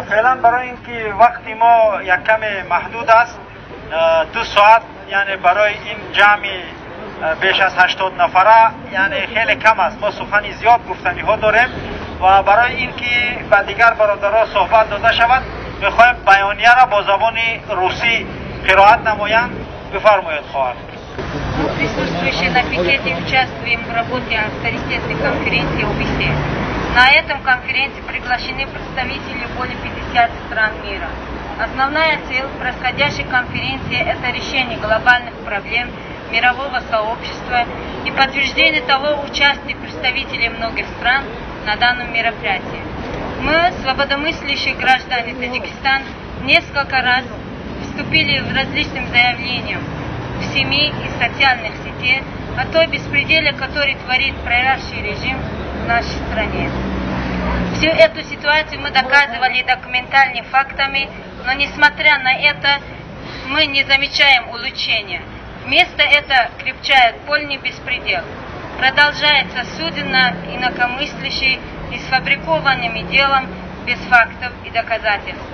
فعلا برای اینکه وقتی ما یک کم محدود است 2 ساعت یعنی برای این جمع بیش از 80 نفره یعنی خیلی کم است. ما سخنی زیاد گفتنی ها داریم و برای اینکه با دیگر برادرها صحبت داده شود میخوایم بیانیه را با زبان روسی قرائت نمایند. بفرمایید خواهر. Мы, присутствующие на пикете, участвуем в работе авторитетной конференции ОБСЕ. На этом конференции приглашены представители более 50 стран мира. Основная цель происходящей конференции – это решение глобальных проблем мирового сообщества и подтверждение того участия представителей многих стран на данном мероприятии. Мы, свободомыслящие граждане Таджикистана, несколько раз вступили в различным заявлениям в СМИ и социальных сетях о той беспределе, который творит правящий режим в нашей стране. Всю эту ситуацию мы доказывали документальными фактами, но несмотря на это мы не замечаем улучшения. Вместо этого крепчает полный беспредел. Продолжается суды на инакомыслящие и сфабрикованными делом без фактов и доказательств.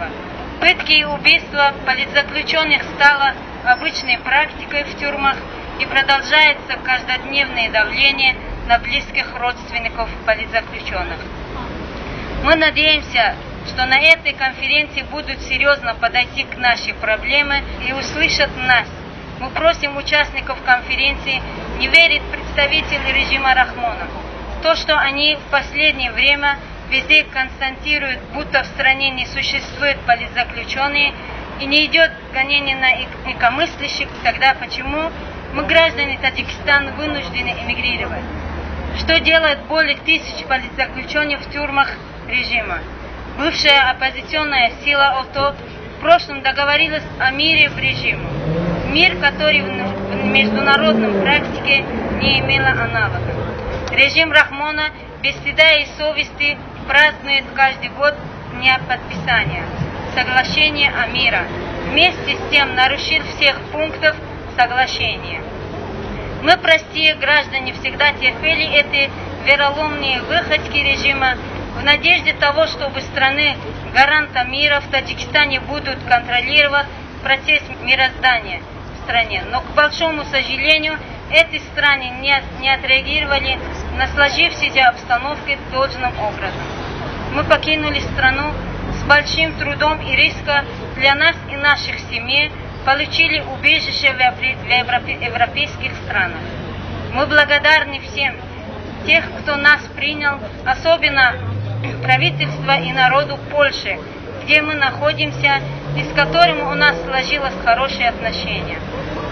Пытки и убийства политзаключенных стало обычной практикой в тюрьмах и продолжается каждодневное давление на близких родственников политзаключенных. Мы надеемся, что на этой конференции будут серьезно подойти к нашей проблеме и услышат нас. Мы просим участников конференции не верить представителям режима Рахмона. То, что они в последнее время везде констатируют, будто в стране не существует политзаключенные и не идет гонение на инакомыслящих, тогда почему мы, граждане Таджикистана, вынуждены эмигрировать? Что делает более 1000 политзаключенных в тюрьмах режима? Бывшая оппозиционная сила ОТО в прошлом договорилась о мире в режиме. Мир, который в международном практике не имел аналога. Режим Рахмона без стыда и совести празднует каждый год дня подписания соглашения о мире. Вместе с тем нарушил всех пунктов соглашения. Мы, простые граждане, всегда терпели эти вероломные выходки режима в надежде того, чтобы страны гаранта мира в Таджикистане будут контролировать процесс мироздания в стране. Но, к большому сожалению, эти страны не отреагировали на сложившуюся обстановку должным образом. Мы покинули страну с большим трудом и риском для нас и наших семей, получили убежище в европейских странах. Мы благодарны всем тех, кто нас принял, особенно правительству и народу Польши, где мы находимся и с которым у нас сложилось хорошие отношения.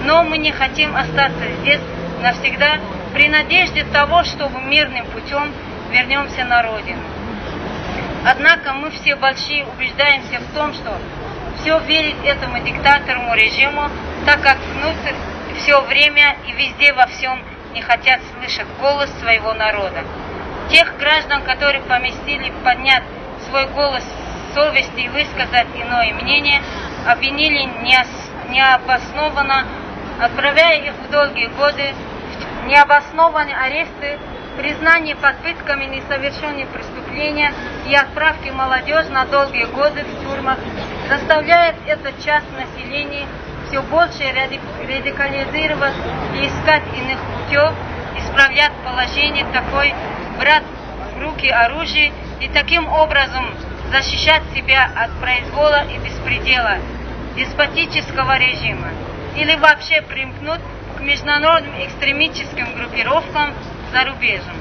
Но мы не хотим остаться здесь навсегда при надежде того, чтобы мирным путем вернемся на родину. Однако мы все большие убеждаемся в том, что все верить этому диктаторному режиму, так как внутрь все время и везде во всем не хотят слышать голос своего народа. Тех граждан, которые поместили поднять свой голос совести и высказать иное мнение, обвинили необоснованно, отправляя их в долгие годы в необоснованные аресты, признание под пытками несовершенных преступления и отправки молодежи на долгие годы в тюрьмах, заставляет этот часть населения все больше радикализировать и искать иных путей, исправлять положение такой, брать в руки оружие и таким образом защищать себя от произвола и беспредела деспотического режима, или вообще примкнуть к международным экстремистским группировкам за рубежом.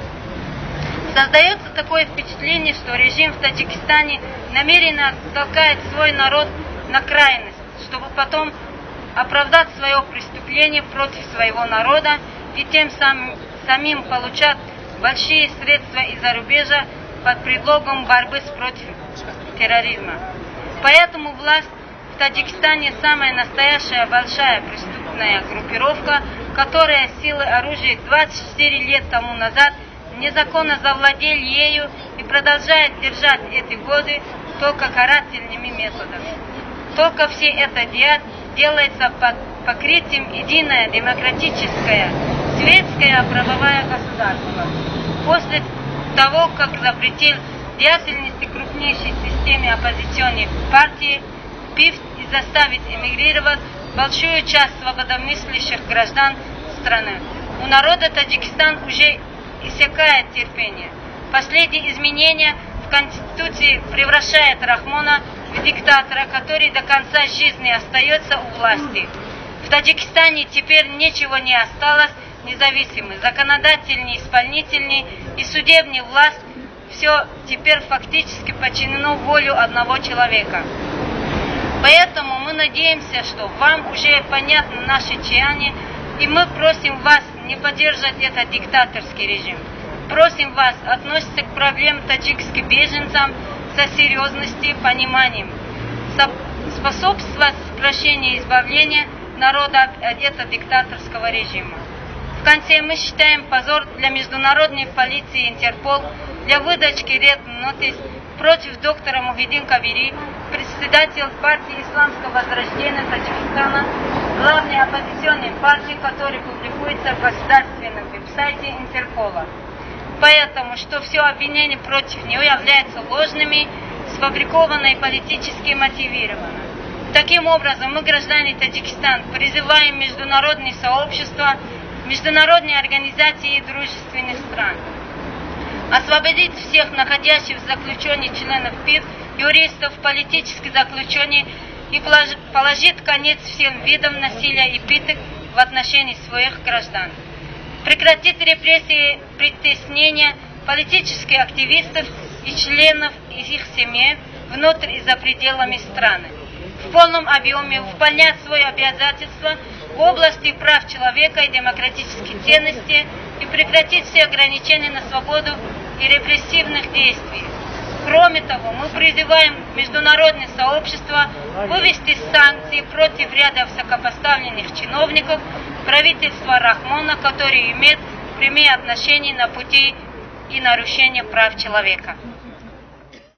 Создается такое впечатление, что режим в Таджикистане намеренно толкает свой народ на крайность, чтобы потом оправдать свое преступление против своего народа и тем самим получать большие средства из-за рубежа под предлогом борьбы против терроризма. Поэтому власть в Таджикистане самая настоящая большая преступная группировка, которая силой оружия 24 лет тому назад незаконно завладели ею и продолжает держать эти годы только карательными методами. Только все это делается под покрытием единое демократическое, светское правовое государство. После того, как запретил деятельность крупных крупнейшей системе оппозиционной партии ПИФ и заставить эмигрировать большую часть свободомыслящих граждан страны. У народа Таджикистана уже иссякает терпение. Последние изменения в Конституции превращают Рахмона в диктатора, который до конца жизни остается у власти. В Таджикистане теперь ничего не осталось независимым. Законодательный, исполнительный и судебный власть все теперь фактически подчинено волю одного человека. Поэтому мы надеемся, что вам уже понятно наше чаяние, и мы просим вас не поддерживать этот диктаторский режим. Просим вас относиться к проблемам таджикских беженцам со серьезностью и пониманием, способствовать сокращению и избавлению народа от этого диктаторского режима. В конце мы считаем позор для международной полиции Интерпол для выдачки Red Notice против доктора Мухиддин Кабири, председатель партии Исламского возрождения Таджикистана, главной оппозиционной партии, которая публикуется в государственном веб-сайте Интерпола. Поэтому, что все обвинения против него являются ложными, сфабрикованными и политически мотивированными. Таким образом, мы, граждане Таджикистана, призываем международное сообщество, международные организации и дружественных стран освободить всех находящих в заключении членов ПИФ, юристов, политических заключений и положить конец всем видам насилия и пыток в отношении своих граждан. Прекратить репрессии, притеснения политических активистов и членов их семей внутрь и за пределами страны. В полном объеме выполнять свои обязательства в области прав человека и демократических ценностей и прекратить все ограничения на свободу и репрессивных действий. Кроме того, мы призываем международное сообщество вывести санкции против ряда высокопоставленных чиновников правительства Рахмона, которые имеют прямые отношения на пути и нарушения прав человека.